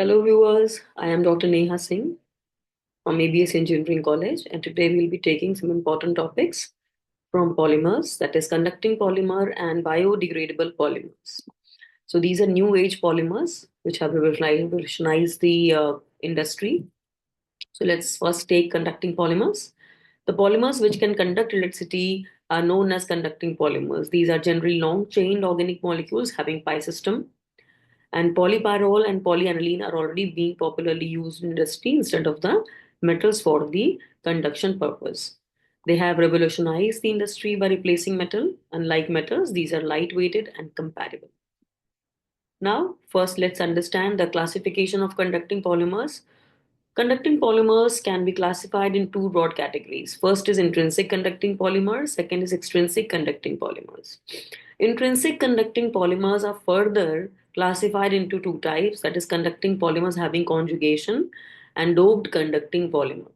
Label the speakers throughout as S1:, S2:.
S1: Hello viewers, I am Dr. Neha Singh from ABS Engineering College, and today we'll be taking some important topics from polymers, that is conducting polymer and biodegradable polymers. So these are new age polymers which have revolutionized the industry. So let's first take conducting polymers. The polymers which can conduct electricity are known as conducting polymers. These are generally long-chained organic molecules having pi system, and polypyrrole and polyaniline are already being popularly used in industry instead of the metals for the conduction purpose. They have revolutionized the industry by replacing metal. Unlike metals, these are lightweighted and compatible. Now, first let's understand the classification of conducting polymers. Conducting polymers can be classified in two broad categories. First is intrinsic conducting polymers, second is extrinsic conducting polymers. Intrinsic conducting polymers are further classified into two types, that is conducting polymers having conjugation and doped conducting polymer.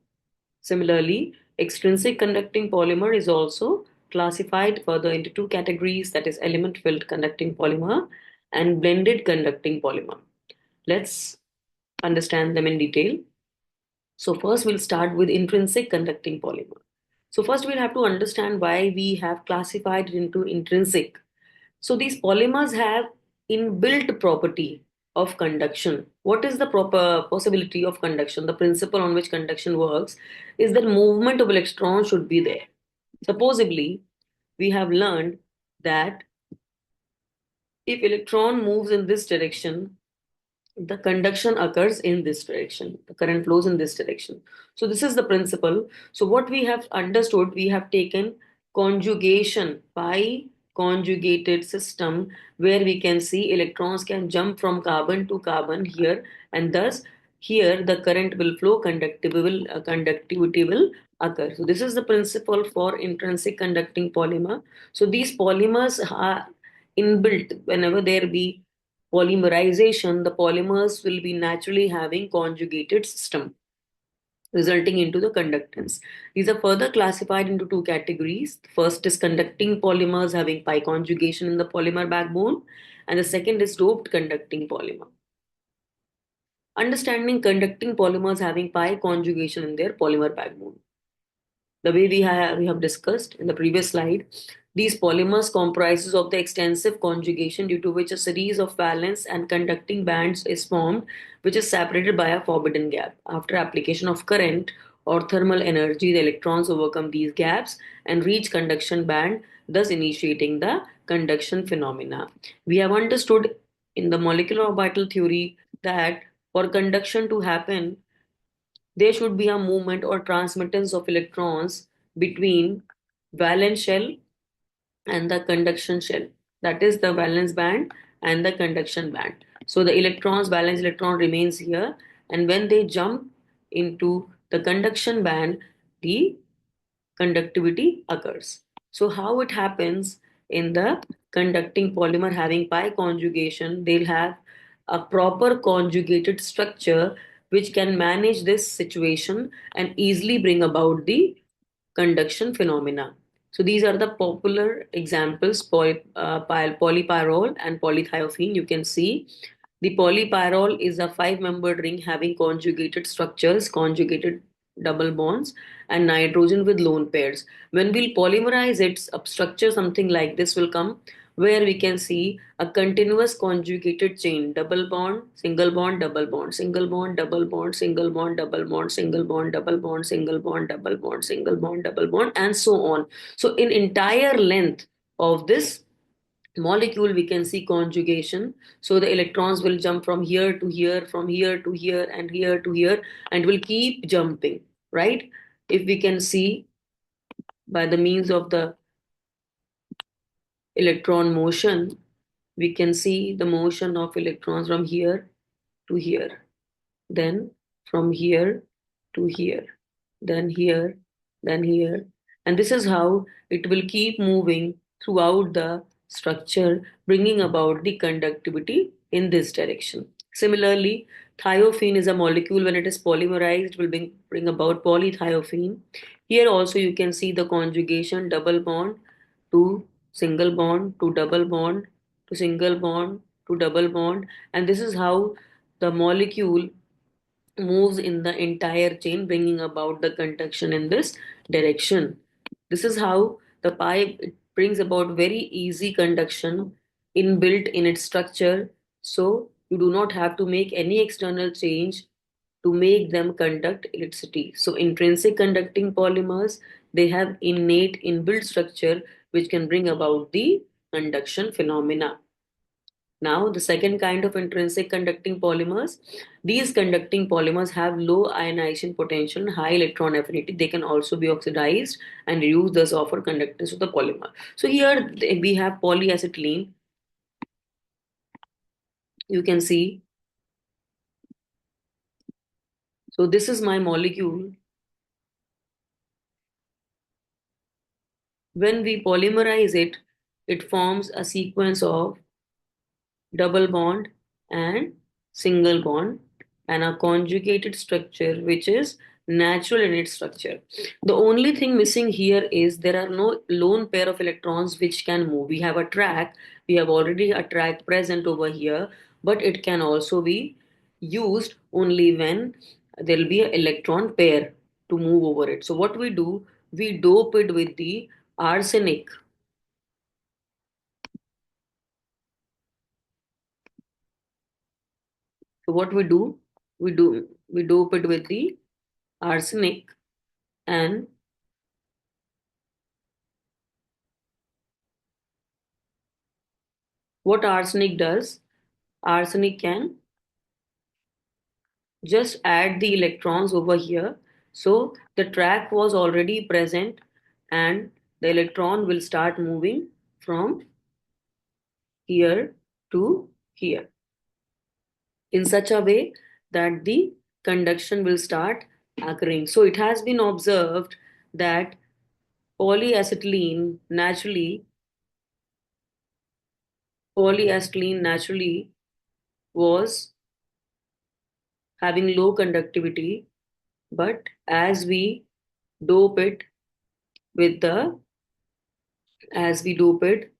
S1: Similarly, extrinsic conducting polymer is also classified further into two categories, that is element filled conducting polymer and blended conducting polymer. Let's understand them in detail. So first we'll start with intrinsic conducting polymer. So first we'll have to understand why we have classified it into intrinsic. So these polymers have inbuilt property of conduction. What is the proper possibility of conduction? The principle on which conduction works is that movement of electrons should be there. Supposedly, we have learned that if electron moves in this direction, the conduction occurs in this direction, the current flows in this direction. So this is the principle. So what we have understood, we have taken conjugation by conjugated system, where we can see electrons can jump from carbon to carbon here, and thus here the current will flow, conductivity will occur. So this is the principle for intrinsic conducting polymer. So these polymers are inbuilt. Whenever there be polymerization, the polymers will be naturally having conjugated system, resulting into the conductance. These are further classified into two categories. First is conducting polymers having pi conjugation in the polymer backbone, and the second is doped conducting polymer. Understanding conducting polymers having pi conjugation in their polymer backbone. The way we have discussed in the previous slide, these polymers comprises of the extensive conjugation, due to which a series of valence and conducting bands is formed, which is separated by a forbidden gap. After application of current or thermal energy, the electrons overcome these gaps and reach conduction band, thus initiating the conduction phenomena. We have understood in the molecular orbital theory that for conduction to happen, there should be a movement or transmittance of electrons between valence shell and the conduction shell. That is the valence band and the conduction band. So the electrons, valence electron remains here, and when they jump into the conduction band, the conductivity occurs. So how it happens in the conducting polymer having pi conjugation, they'll have a proper conjugated structure which can manage this situation and easily bring about the conduction phenomena. So these are the popular examples: polypyrrole and polythiophene. You can see the polypyrrole is a five-membered ring having conjugated structures, conjugated double bonds, and nitrogen with lone pairs. When we'll polymerize it, a structure something like this will come, where we can see a continuous conjugated chain: double bond, single bond, double bond, single bond, double bond, single bond, double bond, single bond, double bond, single bond, double bond, single bond, double bond, and so on. So in entire length of this molecule we can see conjugation. So the electrons will jump from here to here, from here to here, and here to here, and will keep jumping, right? If we can see by the means of the electron motion, we can see the motion of electrons from here to here, then from here to here, then here, then here. And this is how it will keep moving throughout the structure, bringing about the conductivity in this direction. Similarly, thiophene is a molecule. When it is polymerized, it will bring about polythiophene. Here also you can see the conjugation: double bond to single bond to double bond to single bond to double bond. And this is how the molecule moves in the entire chain, bringing about the conduction in this direction. This is how the pipe brings about very easy conduction inbuilt in its structure. So you do not have to make any external change to make them conduct electricity. So intrinsic conducting polymers, they have innate inbuilt structure which can bring about the conduction phenomena. Now, the second kind of intrinsic conducting polymers, these conducting polymers have low ionization potential and high electron affinity. They can also be oxidized and reduced, thus offer conductance of the polymer. So here we have polyacetylene. You can see. So this is my molecule. When we polymerize it, it forms a sequence of double bond and single bond and a conjugated structure which is natural in its structure. The only thing missing here is there are no lone pair of electrons which can move. We have a track, we have already a track present over here, but it can also be used only when there will be an electron pair to move over it. So what we do, we dope it with the arsenic. So what we dope it with the arsenic. And what arsenic does, arsenic can just add the electrons over here. So the track was already present and the electron will start moving from here to here in such a way that the conduction will start occurring. So it has been observed that polyacetylene naturally polyacetylene naturally was having low conductivity, but as we dope it with the as we dope it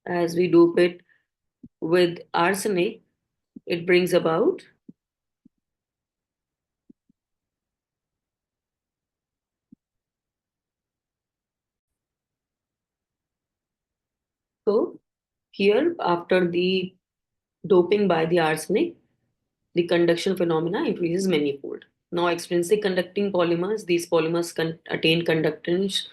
S1: as we dope it with arsenic, it brings about. So here, after the doping by the arsenic, the conduction phenomena increases manifold. Now, extrinsic conducting polymers, these polymers attain conductance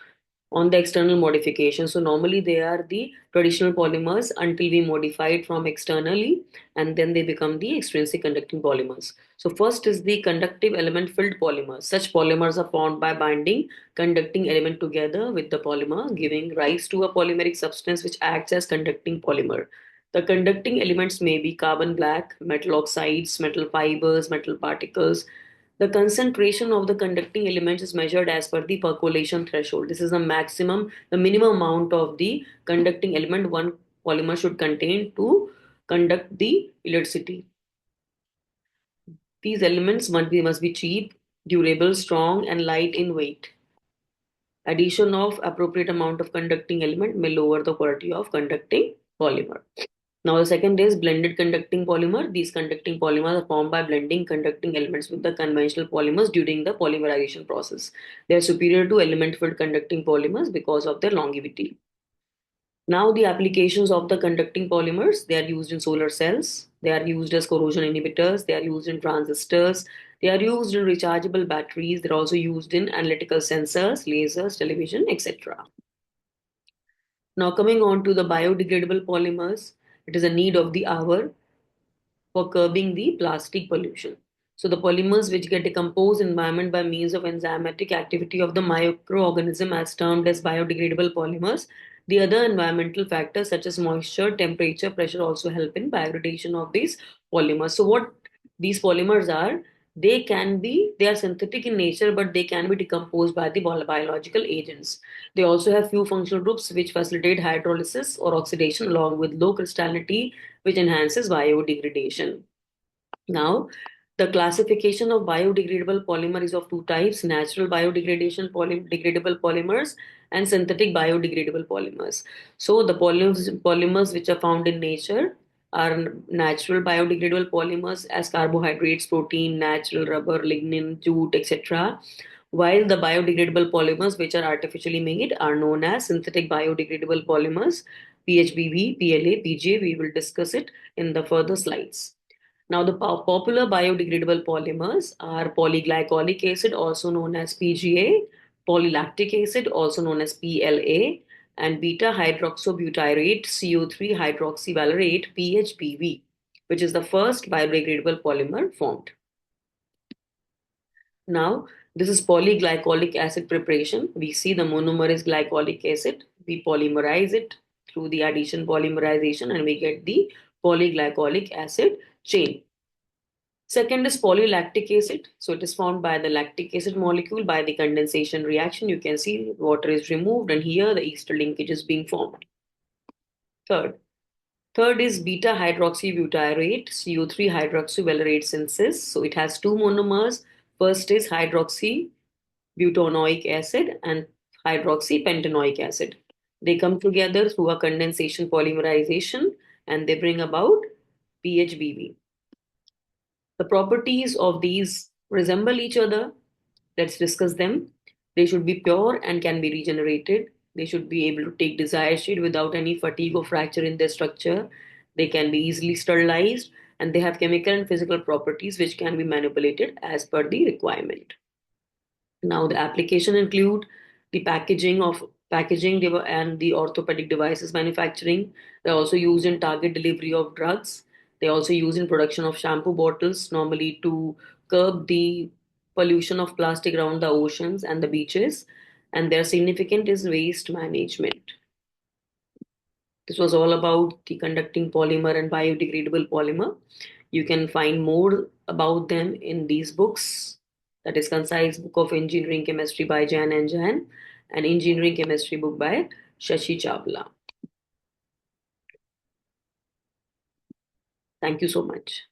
S1: on the external modification. So normally they are the traditional polymers until we modify it from externally and then they become the extrinsic conducting polymers. So first is the conductive element filled polymers. Such polymers are formed by binding conducting element together with the polymer, giving rise to a polymeric substance which acts as conducting polymer. The conducting elements may be carbon black, metal oxides, metal fibers, metal particles. The concentration of the conducting elements is measured as per the percolation threshold. This is the minimum amount of the conducting element one polymer should contain to conduct the electricity. These elements must be cheap, durable, strong, and light in weight. Addition of appropriate amount of conducting element may lower the quality of conducting polymer. Now, the second is blended conducting polymer. These conducting polymers are formed by blending conducting elements with the conventional polymers during the polymerization process. They are superior to element-filled conducting polymers because of their longevity. Now, the applications of the conducting polymers, they are used in solar cells, they are used as corrosion inhibitors, they are used in transistors, they are used in rechargeable batteries, they're also used in analytical sensors, lasers, television, etc. Now, coming on to the biodegradable polymers, it is a need of the hour for curbing the plastic pollution. So the polymers which get decomposed in environment by means of enzymatic activity of the microorganism as termed as biodegradable polymers. The other environmental factors such as moisture, temperature, pressure also help in biodegradation of these polymers. So what these polymers are, they are synthetic in nature, but they can be decomposed by the biological agents. They also have few functional groups which facilitate hydrolysis or oxidation along with low crystallinity which enhances biodegradation. Now, The classification of biodegradable polymer is of two types: natural degradable polymers and synthetic biodegradable polymers. So, the polymers which are found in nature are natural biodegradable polymers as carbohydrates, protein, natural rubber, lignin, jute, etc. While the biodegradable polymers which are artificially made are known as synthetic biodegradable polymers, PHBV, PLA, PGA. We will discuss it in the further slides. Now, the popular biodegradable polymers are polyglycolic acid, also known as PGA, polylactic acid, also known as PLA, and beta hydroxybutyrate CO3 hydroxyvalerate PHBV, which is the first biodegradable polymer formed. Now, this is polyglycolic acid preparation. We see the monomer is glycolic acid. We polymerize it through the addition polymerization and we get the polyglycolic acid chain. Second is polylactic acid. So it is formed by the lactic acid molecule by the condensation reaction. You can see water is removed and here the ester linkage is being formed. Third is beta hydroxybutyrate CO3 hydroxyvalerate synthesis. So it has two monomers. First is hydroxybutanoic acid and hydroxypentanoic acid. They come together through a condensation polymerization and they bring about PHBV. The properties of these resemble each other. Let's discuss them. They should be pure and can be regenerated. They should be able to take desired shade without any fatigue or fracture in their structure. They can be easily sterilized and they have chemical and physical properties which can be manipulated as per the requirement. Now, the application include the and the orthopedic devices manufacturing. They're also used in target delivery of drugs. They also use in production of shampoo bottles, normally to curb the pollution of plastic around the oceans and the beaches. And their significant is waste management. This was all about the conducting polymer and biodegradable polymer. You can find more about them in these books. That is Concise Book of Engineering Chemistry by Jan and Jan, and Engineering Chemistry book by Shashi Chawla. Thank you so much.